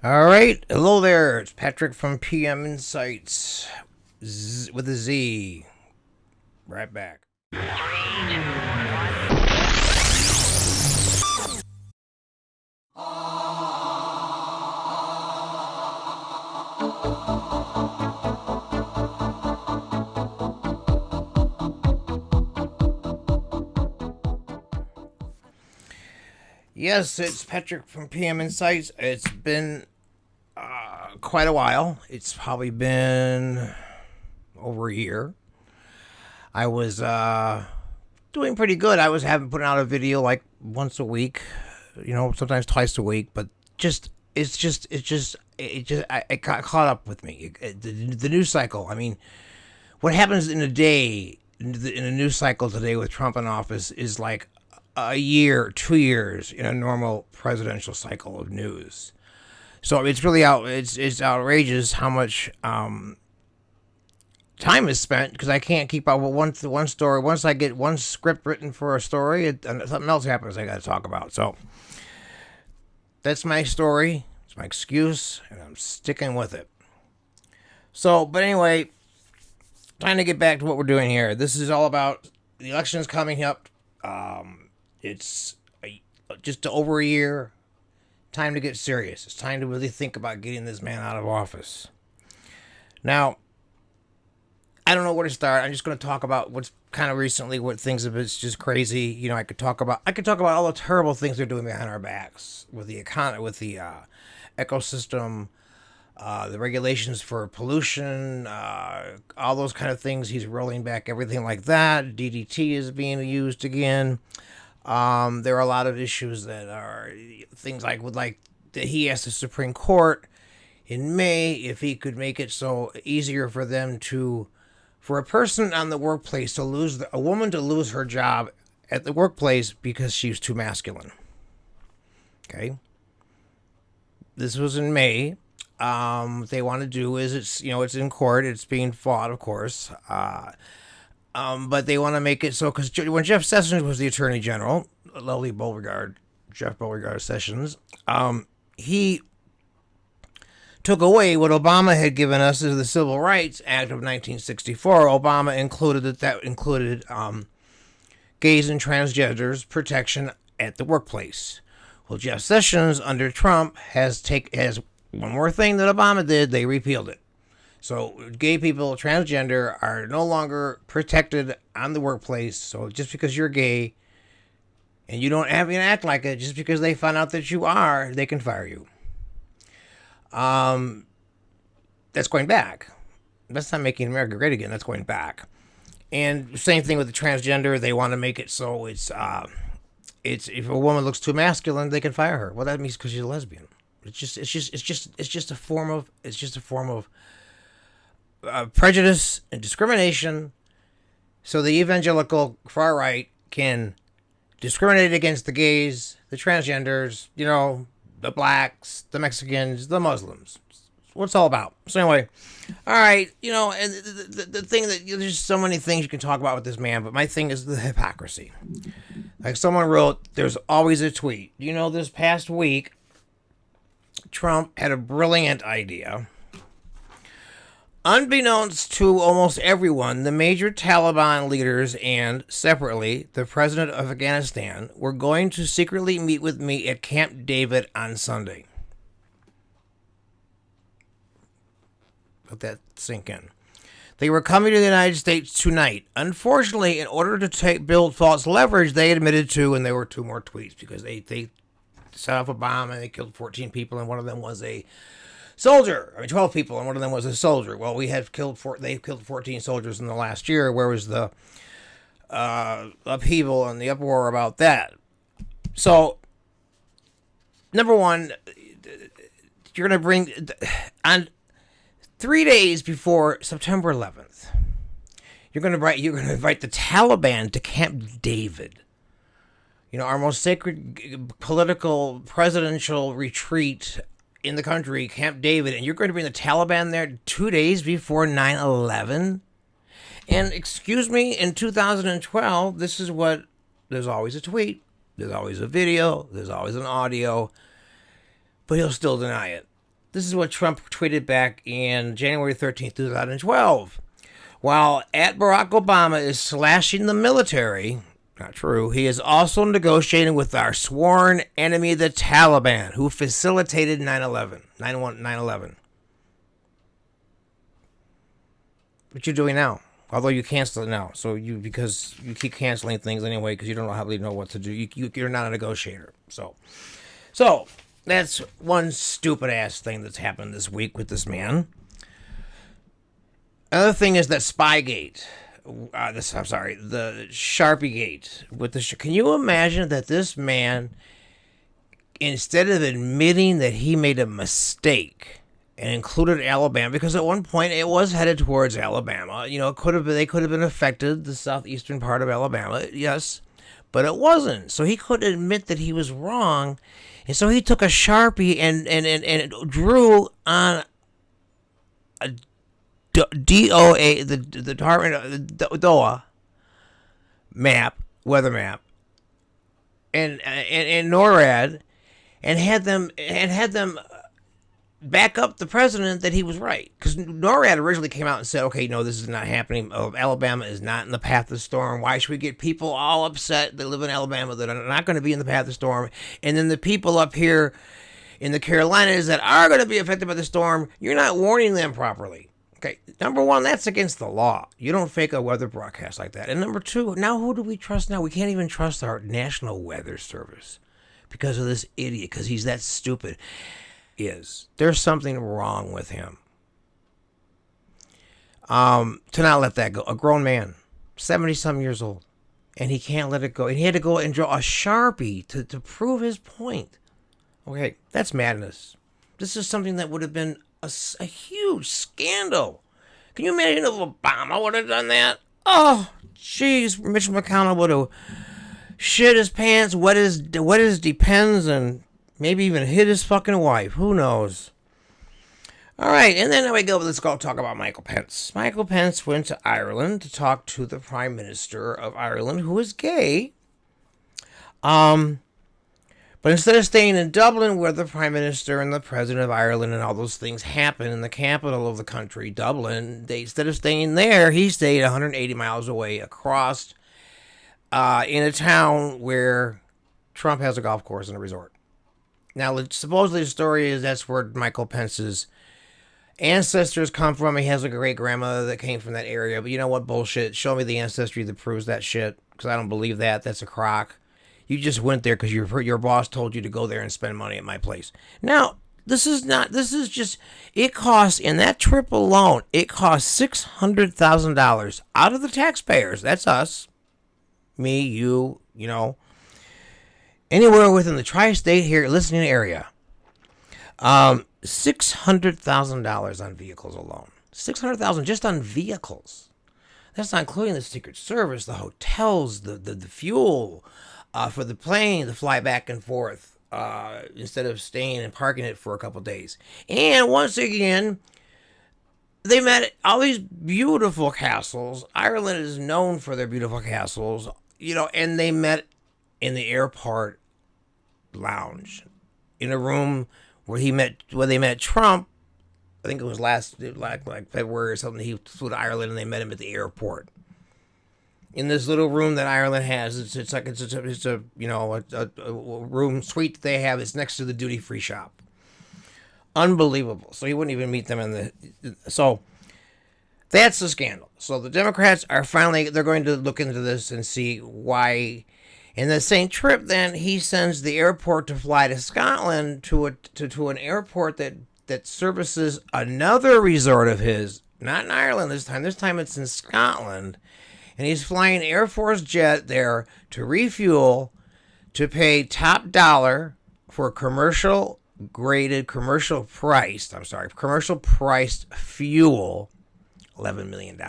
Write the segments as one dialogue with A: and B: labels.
A: All right, hello there. It's Patrick from PM Insights with a Z. Right back. Yes, it's Patrick from PM Insights. It's been quite a while. It's probably been over a year. I was doing pretty good. I was having putting out a video like once a week, sometimes twice a week, but it got caught up with me. The news cycle. I mean, what happens in a day in the news cycle today with Trump in office is like a year, 2 years in a normal presidential cycle of news. So it's really it's outrageous how much time is spent because I can't keep up with one story. Once I get one script written for a story, and something else happens I got to talk about. So that's my story. It's my excuse, and I'm sticking with it. So, but anyway, time to get back to what we're doing here. This is all about the elections coming up. It's just over a year. Time to get serious. It's time to really think about getting this man out of office. Now, I don't know where to start. I'm just going to talk about what's kind of recently, what things have been just crazy. I could talk about all the terrible things they're doing behind our backs with the economy, with the ecosystem, the regulations for pollution, all those kind of things. He's rolling back everything like that. DDT is being used again. There are a lot of issues that are things like that he asked the Supreme Court in May if he could make it so easier for a person on the workplace a woman to lose her job at the workplace because she was too masculine. Okay. This was in May. What they want to do is it's in court. It's being fought, of course. But they want to make it so because when Jeff Sessions was the Attorney General, Jeff Beauregard Sessions, he took away what Obama had given us as the Civil Rights Act of 1964. Obama included gays and transgenders protection at the workplace. Well, Jeff Sessions under Trump has one more thing that Obama did. They repealed it. So gay people, transgender, are no longer protected on the workplace. So just because you're gay and you don't have to act like it, just because they find out that you are, they can fire you. That's going back. That's not making America great again. That's going back. And same thing with the transgender. They want to make it so it's if a woman looks too masculine, they can fire her. Well, that means because she's a lesbian. It's just a form of prejudice and discrimination, so the evangelical far right can discriminate against the gays, the transgenders, the blacks, the Mexicans, the Muslims. What it's all about. So anyway, all right, and the thing that there's so many things you can talk about with this man, but my thing is the hypocrisy. Like someone wrote, there's always a tweet. This past week, Trump had a brilliant idea. Unbeknownst to almost everyone, the major Taliban leaders and, separately, the president of Afghanistan were going to secretly meet with me at Camp David on Sunday. Let that sink in. They were coming to the United States tonight. Unfortunately, in order to build false leverage, they admitted to, and there were two more tweets because they set off a bomb and they killed 14 people, and one of them was a soldier. 12 people, and one of them was a soldier. Well, they've killed 14 soldiers in the last year. Where was the upheaval and the uproar about that? So, number one, you're going to bring on 3 days before September 11th. You're going to invite the Taliban to Camp David. Our most sacred political presidential retreat in the country, Camp David, and you're going to bring the Taliban there 2 days before 9/11? And excuse me, in 2012, there's always a tweet, there's always a video, there's always an audio, but he'll still deny it. This is what Trump tweeted back in January 13th, 2012. While at Barack Obama is slashing the military, not true, he is also negotiating with our sworn enemy, the Taliban, who facilitated 9/11. 9/11. What you doing now? Although you cancel it now, because you keep canceling things anyway because you don't really know what to do. You're not a negotiator. So that's one stupid ass thing that's happened this week with this man. Another thing is that Spygate. The Sharpie Gate with the. Can you imagine that this man, instead of admitting that he made a mistake and included Alabama, because at one point it was headed towards Alabama. They could have been affected, the southeastern part of Alabama, yes, but it wasn't. So he couldn't admit that he was wrong, and so he took a Sharpie and drew on a DOA, the Department of the DOA weather map, and NORAD, and had them back up the president that he was right, because NORAD originally came out and said, okay, no, this is not happening. Alabama is not in the path of the storm. Why should we get people all upset that live in Alabama that are not going to be in the path of the storm? And then the people up here in the Carolinas that are going to be affected by the storm, you're not warning them properly. Okay, number one, that's against the law. You don't fake a weather broadcast like that. And number two, now who do we trust now? We can't even trust our National Weather Service because of this idiot, because he's that stupid. There's something wrong with him. To not let that go. A grown man, 70-some years old, and he can't let it go. And he had to go and draw a Sharpie to prove his point. Okay, that's madness. This is something that would have been a huge scandal. Can you imagine if Obama would have done that? Oh, jeez, Mitch McConnell would have shit his pants, wet his depends, and maybe even hit his fucking wife. Who knows? All right, and then let's go talk about Michael Pence. Michael Pence went to Ireland to talk to the Prime Minister of Ireland, who is gay. But instead of staying in Dublin, where the Prime Minister and the President of Ireland and all those things happen in the capital of the country, Dublin, instead of staying there, he stayed 180 miles away across in a town where Trump has a golf course and a resort. Now, supposedly the story is that's where Michael Pence's ancestors come from. He has a great-grandmother that came from that area. But you know what? Bullshit. Show me the ancestry that proves that shit, because I don't believe that. That's a crock. You just went there because your boss told you to go there and spend money at my place. Now, it costs, in that trip alone, it costs $600,000 out of the taxpayers. That's us. Me, you, anywhere within the tri-state here listening area. $600,000 on vehicles alone. $600,000 just on vehicles. That's not including the Secret Service, the hotels, the fuel, for the plane to fly back and forth instead of staying and parking it for a couple days. And once again, they met all these beautiful castles. Ireland is known for their beautiful castles, and they met in the airport lounge in a room where they met Trump. I think it was last February or something. He flew to Ireland and they met him at the airport. In this little room that Ireland has, it's a room suite that they have. It's next to the duty free shop. Unbelievable. So he wouldn't even meet them so that's the scandal. So the Democrats are they're going to look into this and see why. In the same trip, then he sends the airport to fly to Scotland to an airport that services another resort of his, not in Ireland this time. This time it's in Scotland. And he's flying Air Force Jet there to refuel, to pay top dollar for commercial priced fuel, $11 million.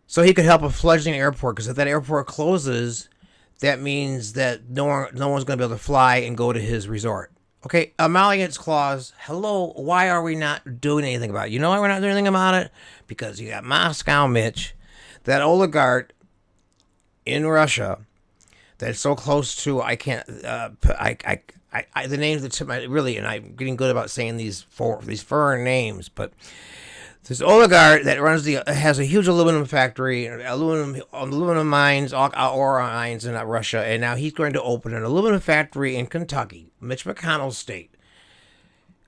A: So he could help a fledgling airport, because if that airport closes, that means that no one's going to be able to fly and go to his resort. Okay, emollients clause. Hello, why are we not doing anything about it? You know why we're not doing anything about it? Because you got Moscow Mitch, that oligarch in Russia, that's so close to I the names that tip my really, and I'm getting good about saying these foreign names, but this oligarch that has a huge aluminum factory, aluminum mines, ore mines in Russia, and now he's going to open an aluminum factory in Kentucky, Mitch McConnell's state.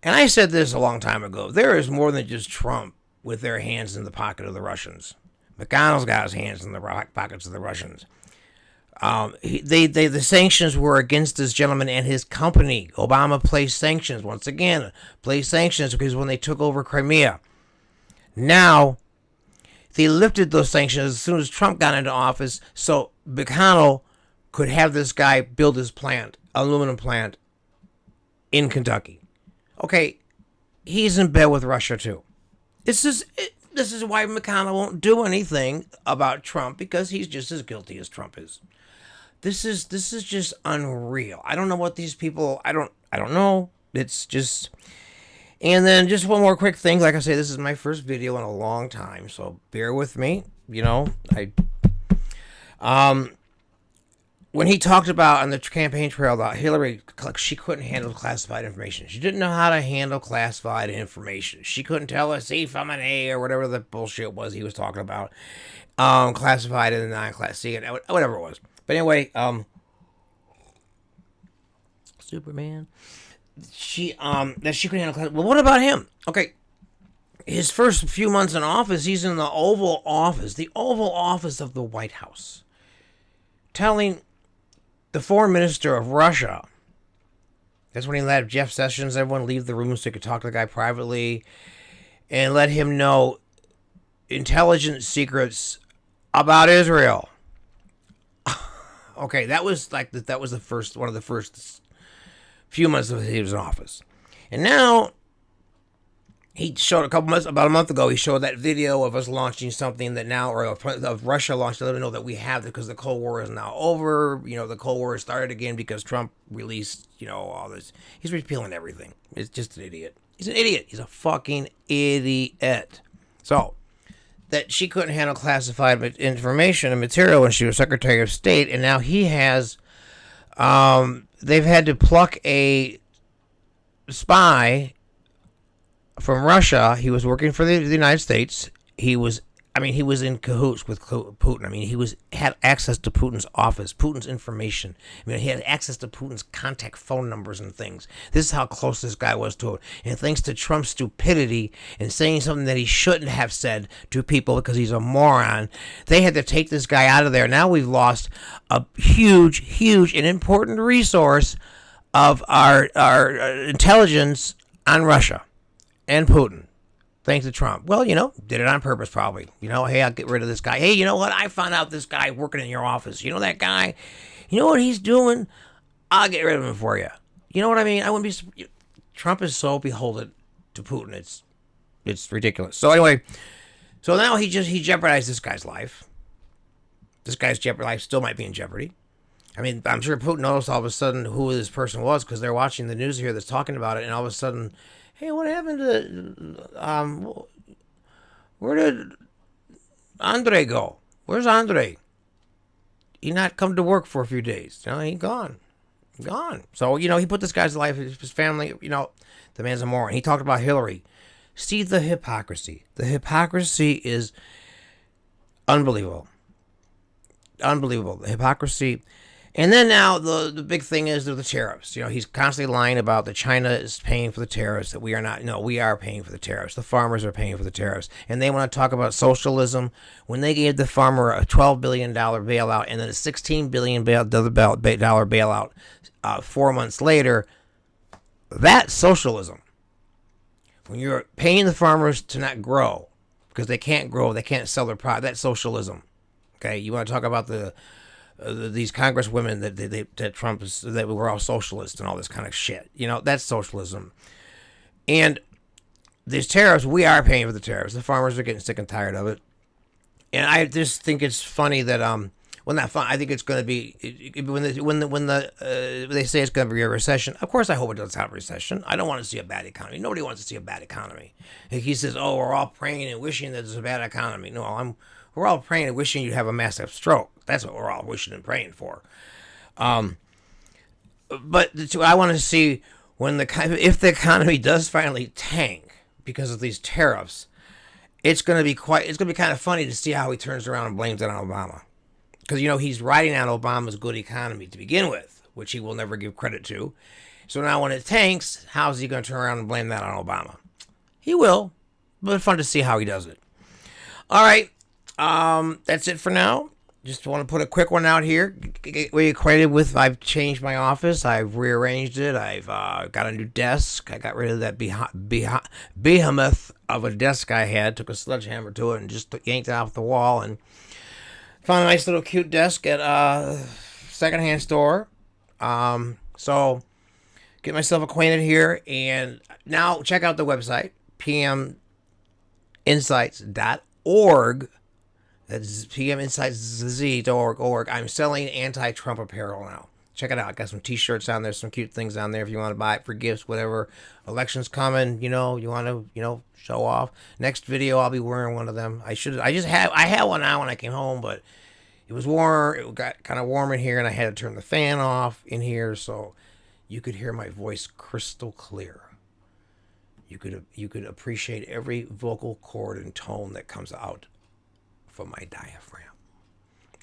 A: And I said this a long time ago. There is more than just Trump with their hands in the pocket of the Russians. McConnell's got his hands in the pockets of the Russians. The sanctions were against this gentleman and his company. Obama placed sanctions once again. Placed sanctions because when they took over Crimea. Now, they lifted those sanctions as soon as Trump got into office, so McConnell could have this guy build his plant, aluminum plant, in Kentucky. Okay, he's in bed with Russia too. This is why McConnell won't do anything about Trump, because he's just as guilty as Trump is. This is just unreal. I don't know what these people. I don't know. It's just. And then just one more quick thing. Like I say, this is my first video in a long time, so bear with me. You know, when he talked about on the campaign trail that Hillary, she couldn't handle classified information. She didn't know how to handle classified information. She couldn't tell us C from an A or whatever the bullshit was he was talking about. Classified and non-class C, and whatever it was. But anyway, Superman. She couldn't handle class. Well, what about him? Okay. His first few months in office, he's in the Oval Office of the White House, telling the foreign minister of Russia. That's when he let Jeff Sessions, everyone leave the room so he could talk to the guy privately, and let him know intelligence secrets about Israel. Okay, that was one of the first few months that he was in office, and now he showed about a month ago, he showed that video of us launching something that now, or of Russia launched, to let them know that we have it because the Cold War is now over. You know, the Cold War started again because Trump released, all this. He's repealing everything. It's just an idiot. He's an idiot. He's a fucking idiot. So, that she couldn't handle classified information and material when she was Secretary of State, and now he has, they've had to pluck a spy from Russia. He was working for the United States. He was in cahoots with Putin. He had access to Putin's office, Putin's information. He had access to Putin's contact phone numbers and things. This is how close this guy was to it. And thanks to Trump's stupidity and saying something that he shouldn't have said to people because he's a moron, they had to take this guy out of there. Now we've lost a huge and important resource of our intelligence on Russia and Putin, thanks to Trump. Well, did it on purpose probably. Hey, I'll get rid of this guy. Hey, you know what? I found out this guy working in your office. You know that guy? You know what he's doing? I'll get rid of him for you. You know what I mean? I wouldn't be. Trump is so beholden to Putin. It's ridiculous. So anyway, now he jeopardized this guy's life. This guy's life still might be in jeopardy. I'm sure Putin noticed all of a sudden who this person was because they're watching the news here that's talking about it, and all of a sudden, hey, what happened to, where did Andre go? Where's Andre? He not come to work for a few days. He gone. So, he put this guy's life, his family, the man's a moron. He talked about Hillary. See the hypocrisy. The hypocrisy is unbelievable. The hypocrisy. And then now the big thing is the tariffs. He's constantly lying about that China is paying for the tariffs, that we are not. No, we are paying for the tariffs. The farmers are paying for the tariffs. And they want to talk about socialism when they gave the farmer a $12 billion bailout and then a $16 billion bailout 4 months later. That's socialism. When you're paying the farmers to not grow because they can't grow, they can't sell their product, that's socialism. Okay, you want to talk about these congresswomen that Trump is, that we're all socialists and all this kind of shit. That's socialism. And these tariffs, we are paying for the tariffs. The farmers are getting sick and tired of it. And I just think it's funny that I think it's going to be when they say it's going to be a recession. Of course, I hope it doesn't have a recession. I don't want to see a bad economy. Nobody wants to see a bad economy. And he says, "Oh, we're all praying and wishing that there's a bad economy." No, we're all praying and wishing you have a massive stroke. That's what we're all wishing and praying for. But I want to see if the economy does finally tank because of these tariffs. It's going to be kind of funny to see how he turns around and blames it on Obama. Because, he's riding on Obama's good economy to begin with, which he will never give credit to. So now when it tanks, how's he going to turn around and blame that on Obama? He will, but fun to see how he does it. All right, that's it for now. Just want to put a quick one out here. Get reacquainted with. I've changed my office. I've rearranged it. I've got a new desk. I got rid of that behemoth of a desk I had. Took a sledgehammer to it and just yanked it off the wall and found a nice little cute desk at a secondhand store. So get myself acquainted here, and now check out the website pminsights.org. That's pminsightsz.org. I'm selling anti-Trump apparel now. Check it out. I got some t-shirts on there, some cute things on there if you want to buy it for gifts, whatever. Election's coming, you want to, show off. Next video, I'll be wearing one of them. I had one on when I came home, but it was warm. It got kind of warm in here, and I had to turn the fan off in here so you could hear my voice crystal clear. You could appreciate every vocal cord and tone that comes out from my diaphragm.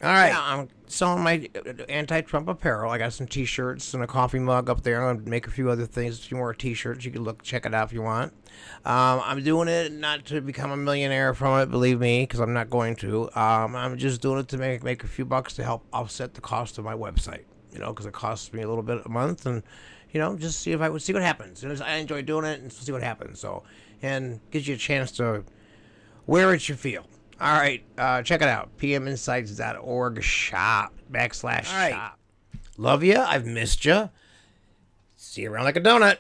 A: All right, yeah, I'm selling my anti-Trump apparel. I got some t-shirts and a coffee mug up there. I'm going to make a few other things, a few more t-shirts. You can check it out if you want. I'm doing it not to become a millionaire from it, believe me, because I'm not going to. I'm just doing it to make a few bucks to help offset the cost of my website, because it costs me a little bit a month, and, just see what happens. I enjoy doing it and see what happens. So, and gives you a chance to wear it you feel. All right, check it out. pminsights.org shop /shop. Love you. I've missed you. See you around like a donut.